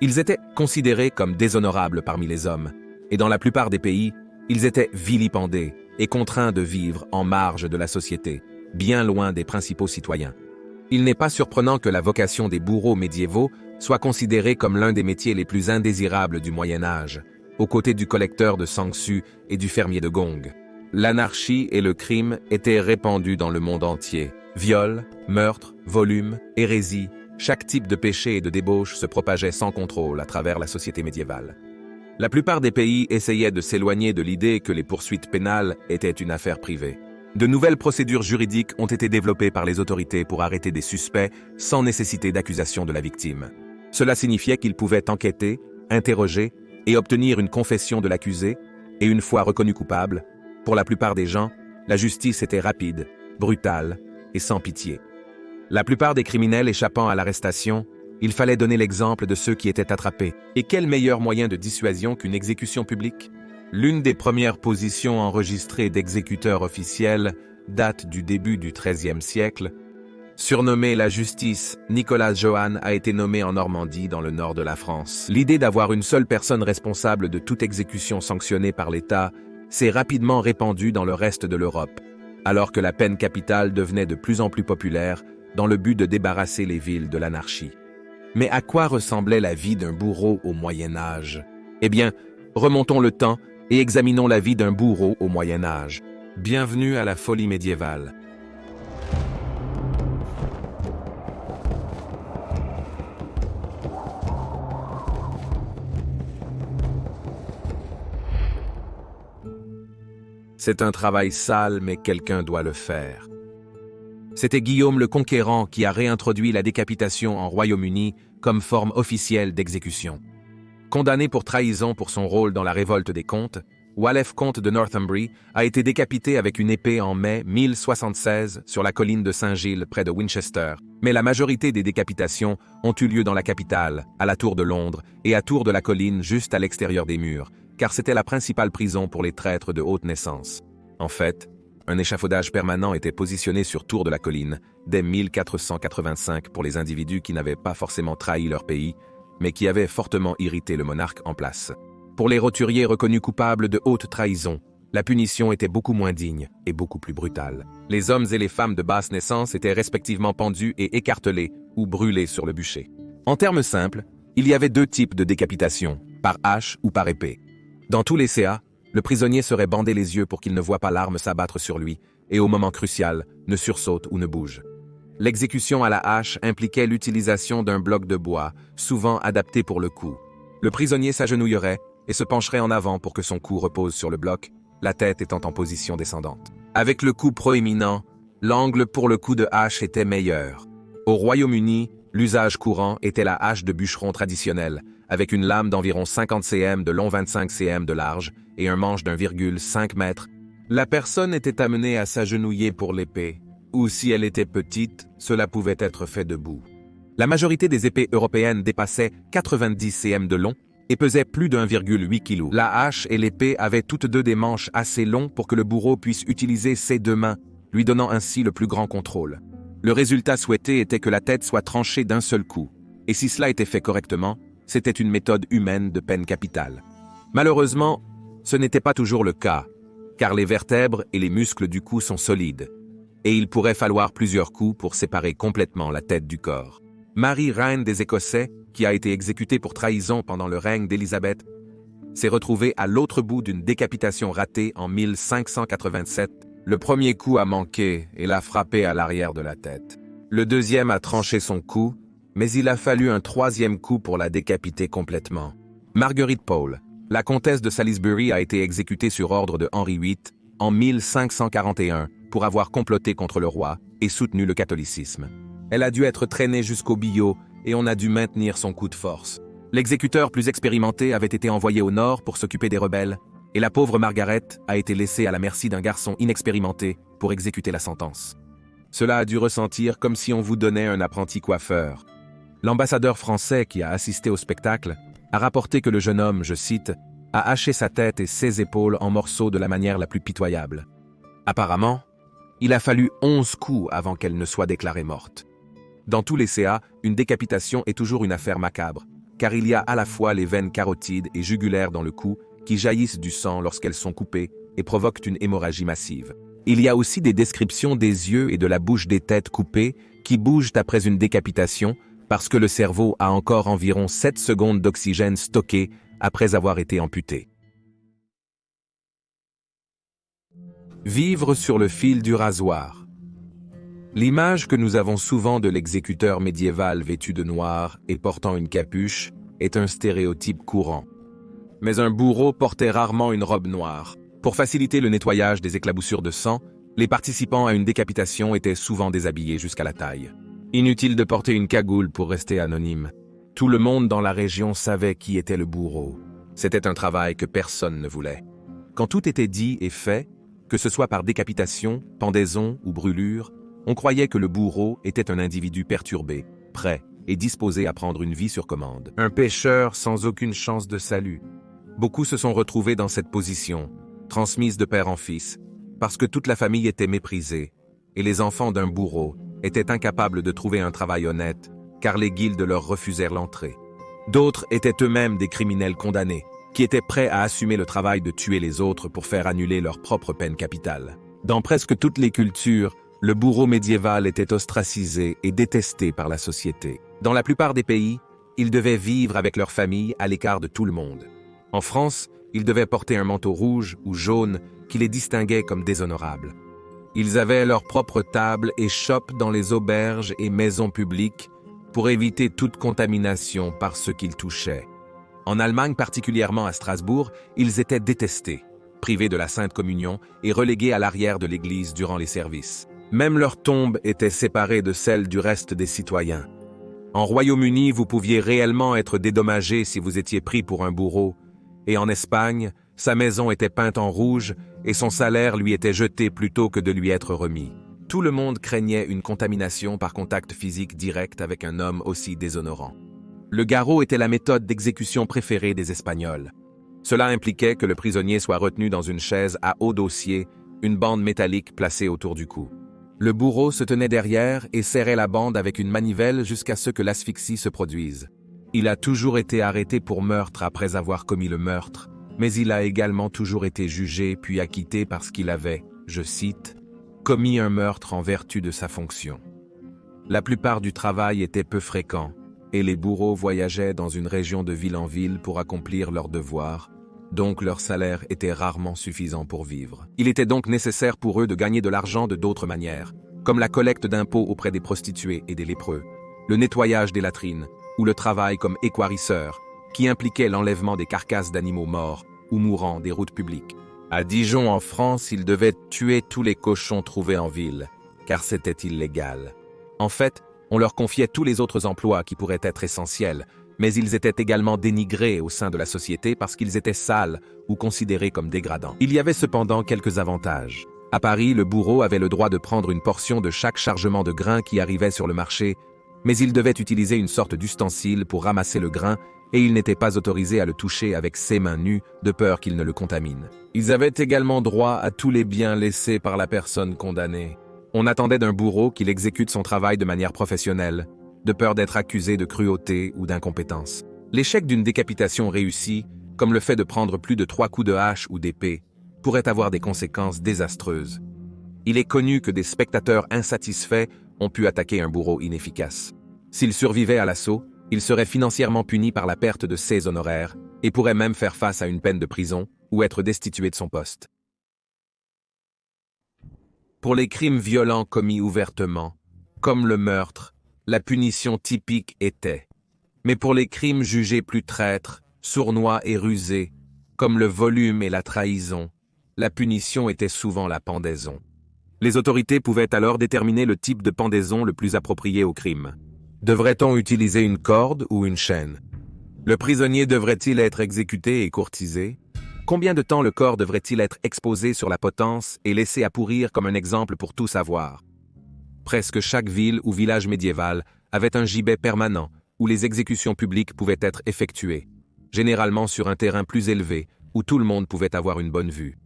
Ils étaient considérés comme déshonorables parmi les hommes, et dans la plupart des pays, ils étaient vilipendés et contraints de vivre en marge de la société, bien loin des principaux citoyens. Il n'est pas surprenant que la vocation des bourreaux médiévaux soit considérée comme l'un des métiers les plus indésirables du Moyen Âge, aux côtés du collecteur de sangsues et du fermier de gong. L'anarchie et le crime étaient répandus dans le monde entier. Viols, meurtres, volumes, hérésies, chaque type de péché et de débauche se propageait sans contrôle à travers la société médiévale. La plupart des pays essayaient de s'éloigner de l'idée que les poursuites pénales étaient une affaire privée. De nouvelles procédures juridiques ont été développées par les autorités pour arrêter des suspects sans nécessité d'accusation de la victime. Cela signifiait qu'ils pouvaient enquêter, interroger et obtenir une confession de l'accusé, et une fois reconnu coupable, pour la plupart des gens, la justice était rapide, brutale et sans pitié. La plupart des criminels échappant à l'arrestation, il fallait donner l'exemple de ceux qui étaient attrapés. Et quel meilleur moyen de dissuasion qu'une exécution publique? L'une des premières positions enregistrées d'exécuteurs officiels date du début du XIIIe siècle. Surnommé la justice, Nicolas Johan a été nommé en Normandie, dans le nord de la France. L'idée d'avoir une seule personne responsable de toute exécution sanctionnée par l'État s'est rapidement répandue dans le reste de l'Europe, alors que la peine capitale devenait de plus en plus populaire dans le but de débarrasser les villes de l'anarchie. Mais à quoi ressemblait la vie d'un bourreau au Moyen Âge? Eh bien, remontons le temps et examinons la vie d'un bourreau au Moyen Âge. Bienvenue à la folie médiévale. C'est un travail sale, mais quelqu'un doit le faire. C'était Guillaume le Conquérant qui a réintroduit la décapitation en Royaume-Uni comme forme officielle d'exécution. Condamné pour trahison pour son rôle dans la révolte des comtes, Walef comte de Northumbrie a été décapité avec une épée en mai 1076 sur la colline de Saint-Gilles près de Winchester. Mais la majorité des décapitations ont eu lieu dans la capitale, à la Tour de Londres et à Tour de la Colline juste à l'extérieur des murs, car c'était la principale prison pour les traîtres de haute naissance. En fait, un échafaudage permanent était positionné sur Tour de la Colline dès 1485 pour les individus qui n'avaient pas forcément trahi leur pays, mais qui avaient fortement irrité le monarque en place. Pour les roturiers reconnus coupables de haute trahison, la punition était beaucoup moins digne et beaucoup plus brutale. Les hommes et les femmes de basse naissance étaient respectivement pendus et écartelés ou brûlés sur le bûcher. En termes simples, il y avait deux types de décapitation, par hache ou par épée. Dans tous les CA, le prisonnier serait bandé les yeux pour qu'il ne voie pas l'arme s'abattre sur lui et au moment crucial, ne sursaute ou ne bouge. L'exécution à la hache impliquait l'utilisation d'un bloc de bois, souvent adapté pour le coup. Le prisonnier s'agenouillerait et se pencherait en avant pour que son cou repose sur le bloc, la tête étant en position descendante. Avec le cou proéminent, l'angle pour le coup de hache était meilleur. Au Royaume-Uni, l'usage courant était la hache de bûcheron traditionnelle, avec une lame d'environ 50 cm de long, 25 cm de large et un manche d'1,5 m. La personne était amenée à s'agenouiller pour l'épée, ou si elle était petite, cela pouvait être fait debout. La majorité des épées européennes dépassaient 90 cm de long et pesaient plus de 1,8 kg. La hache et l'épée avaient toutes deux des manches assez longs pour que le bourreau puisse utiliser ses deux mains, lui donnant ainsi le plus grand contrôle. Le résultat souhaité était que la tête soit tranchée d'un seul coup, et si cela était fait correctement, c'était une méthode humaine de peine capitale. Malheureusement, ce n'était pas toujours le cas, car les vertèbres et les muscles du cou sont solides, et il pourrait falloir plusieurs coups pour séparer complètement la tête du corps. Marie, reine des Écossais, qui a été exécutée pour trahison pendant le règne d'Élisabeth, s'est retrouvée à l'autre bout d'une décapitation ratée en 1587. Le premier coup a manqué et l'a frappé à l'arrière de la tête. Le deuxième a tranché son cou, mais il a fallu un troisième coup pour la décapiter complètement. Marguerite Pole, la comtesse de Salisbury, a été exécutée sur ordre de Henri VIII en 1541 pour avoir comploté contre le roi et soutenu le catholicisme. Elle a dû être traînée jusqu'au billot et on a dû maintenir son coup de force. L'exécuteur plus expérimenté avait été envoyé au nord pour s'occuper des rebelles, et la pauvre Margaret a été laissée à la merci d'un garçon inexpérimenté pour exécuter la sentence. Cela a dû ressentir comme si on vous donnait un apprenti coiffeur. L'ambassadeur français qui a assisté au spectacle a rapporté que le jeune homme, je cite, a haché sa tête et ses épaules en morceaux de la manière la plus pitoyable. Apparemment, il a fallu 11 coups avant qu'elle ne soit déclarée morte. Dans tous les CA, une décapitation est toujours une affaire macabre, car il y a à la fois les veines carotides et jugulaires dans le cou qui jaillissent du sang lorsqu'elles sont coupées et provoquent une hémorragie massive. Il y a aussi des descriptions des yeux et de la bouche des têtes coupées qui bougent après une décapitation parce que le cerveau a encore environ 7 secondes d'oxygène stocké après avoir été amputé. Vivre sur le fil du rasoir. L'image que nous avons souvent de l'exécuteur médiéval vêtu de noir et portant une capuche est un stéréotype courant. Mais un bourreau portait rarement une robe noire. Pour faciliter le nettoyage des éclaboussures de sang, les participants à une décapitation étaient souvent déshabillés jusqu'à la taille. Inutile de porter une cagoule pour rester anonyme. Tout le monde dans la région savait qui était le bourreau. C'était un travail que personne ne voulait. Quand tout était dit et fait, que ce soit par décapitation, pendaison ou brûlure, on croyait que le bourreau était un individu perturbé, prêt et disposé à prendre une vie sur commande. Un pécheur sans aucune chance de salut. Beaucoup se sont retrouvés dans cette position, transmise de père en fils, parce que toute la famille était méprisée, et les enfants d'un bourreau étaient incapables de trouver un travail honnête, car les guildes leur refusèrent l'entrée. D'autres étaient eux-mêmes des criminels condamnés, qui étaient prêts à assumer le travail de tuer les autres pour faire annuler leur propre peine capitale. Dans presque toutes les cultures, le bourreau médiéval était ostracisé et détesté par la société. Dans la plupart des pays, ils devaient vivre avec leur famille à l'écart de tout le monde. En France, ils devaient porter un manteau rouge ou jaune qui les distinguait comme déshonorables. Ils avaient leur propre table et chope dans les auberges et maisons publiques pour éviter toute contamination par ce qu'ils touchaient. En Allemagne, particulièrement à Strasbourg, ils étaient détestés, privés de la Sainte Communion et relégués à l'arrière de l'Église durant les services. Même leur tombe était séparée de celle du reste des citoyens. En Royaume-Uni, vous pouviez réellement être dédommagé si vous étiez pris pour un bourreau, et en Espagne, sa maison était peinte en rouge et son salaire lui était jeté plutôt que de lui être remis. Tout le monde craignait une contamination par contact physique direct avec un homme aussi déshonorant. Le garrot était la méthode d'exécution préférée des Espagnols. Cela impliquait que le prisonnier soit retenu dans une chaise à haut dossier, une bande métallique placée autour du cou. Le bourreau se tenait derrière et serrait la bande avec une manivelle jusqu'à ce que l'asphyxie se produise. Il a toujours été arrêté pour meurtre après avoir commis le meurtre, mais il a également toujours été jugé puis acquitté parce qu'il avait, je cite, « commis un meurtre en vertu de sa fonction ». La plupart du travail était peu fréquent, et les bourreaux voyageaient dans une région de ville en ville pour accomplir leurs devoirs, donc leur salaire était rarement suffisant pour vivre. Il était donc nécessaire pour eux de gagner de l'argent de d'autres manières, comme la collecte d'impôts auprès des prostituées et des lépreux, le nettoyage des latrines, ou le travail comme équarrisseur, qui impliquait l'enlèvement des carcasses d'animaux morts ou mourants des routes publiques. À Dijon, en France, ils devaient tuer tous les cochons trouvés en ville, car c'était illégal. En fait, on leur confiait tous les autres emplois qui pourraient être essentiels, mais ils étaient également dénigrés au sein de la société parce qu'ils étaient sales ou considérés comme dégradants. Il y avait cependant quelques avantages. À Paris, le bourreau avait le droit de prendre une portion de chaque chargement de grain qui arrivait sur le marché, mais il devait utiliser une sorte d'ustensile pour ramasser le grain et il n'était pas autorisé à le toucher avec ses mains nues de peur qu'il ne le contamine. Ils avaient également droit à tous les biens laissés par la personne condamnée. On attendait d'un bourreau qu'il exécute son travail de manière professionnelle, de peur d'être accusé de cruauté ou d'incompétence. L'échec d'une décapitation réussie, comme le fait de prendre plus de 3 coups de hache ou d'épée, pourrait avoir des conséquences désastreuses. Il est connu que des spectateurs insatisfaits ont pu attaquer un bourreau inefficace. S'il survivait à l'assaut, il serait financièrement puni par la perte de ses honoraires et pourrait même faire face à une peine de prison ou être destitué de son poste. Pour les crimes violents commis ouvertement, comme le meurtre, la punition typique était. Mais pour les crimes jugés plus traîtres, sournois et rusés, comme le volume et la trahison, la punition était souvent la pendaison. Les autorités pouvaient alors déterminer le type de pendaison le plus approprié au crime. Devrait-on utiliser une corde ou une chaîne? Le prisonnier devrait-il être exécuté et courtisé? Combien de temps le corps devrait-il être exposé sur la potence et laissé à pourrir comme un exemple pour tout savoir? Presque chaque ville ou village médiéval avait un gibet permanent où les exécutions publiques pouvaient être effectuées, généralement sur un terrain plus élevé où tout le monde pouvait avoir une bonne vue.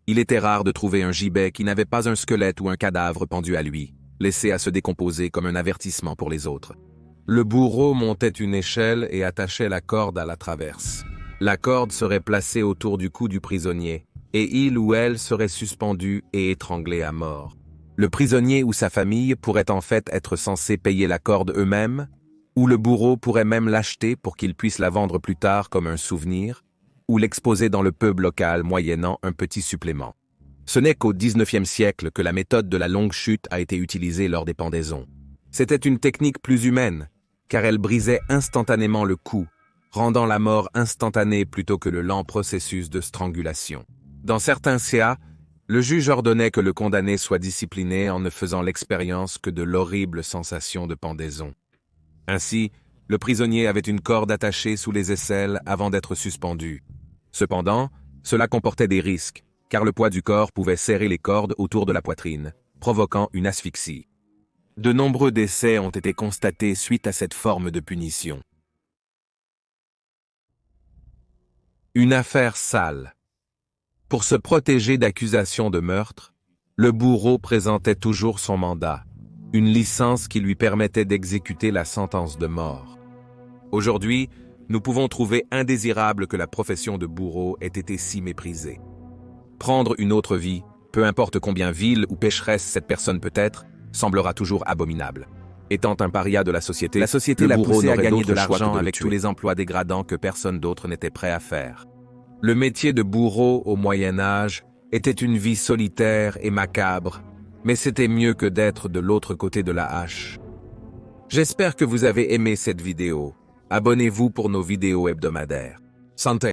Il était rare de trouver un gibet qui n'avait pas un squelette ou un cadavre pendu à lui, laissé à se décomposer comme un avertissement pour les autres. Le bourreau montait une échelle et attachait la corde à la traverse. La corde serait placée autour du cou du prisonnier, et il ou elle serait suspendu et étranglé à mort. Le prisonnier ou sa famille pourraient en fait être censés payer la corde eux-mêmes, ou le bourreau pourrait même l'acheter pour qu'il puisse la vendre plus tard comme un souvenir, ou l'exposer dans le pub local moyennant un petit supplément. Ce n'est qu'au XIXe siècle que la méthode de la longue chute a été utilisée lors des pendaisons. C'était une technique plus humaine, car elle brisait instantanément le cou, rendant la mort instantanée plutôt que le lent processus de strangulation. Dans certains cas, le juge ordonnait que le condamné soit discipliné en ne faisant l'expérience que de l'horrible sensation de pendaison. Ainsi, le prisonnier avait une corde attachée sous les aisselles avant d'être suspendu. Cependant, cela comportait des risques, car le poids du corps pouvait serrer les cordes autour de la poitrine, provoquant une asphyxie. De nombreux décès ont été constatés suite à cette forme de punition. Une affaire sale. Pour se protéger d'accusations de meurtre, le bourreau présentait toujours son mandat, une licence qui lui permettait d'exécuter la sentence de mort. Aujourd'hui, nous pouvons trouver indésirable que la profession de bourreau ait été si méprisée. Prendre une autre vie, peu importe combien vile ou pécheresse cette personne peut être, semblera toujours abominable. Étant un paria de la société l'a poussé à gagner de l'argent avec tous les emplois dégradants que personne d'autre n'était prêt à faire. Le métier de bourreau au Moyen Âge était une vie solitaire et macabre, mais c'était mieux que d'être de l'autre côté de la hache. J'espère que vous avez aimé cette vidéo. Abonnez-vous pour nos vidéos hebdomadaires. Santé!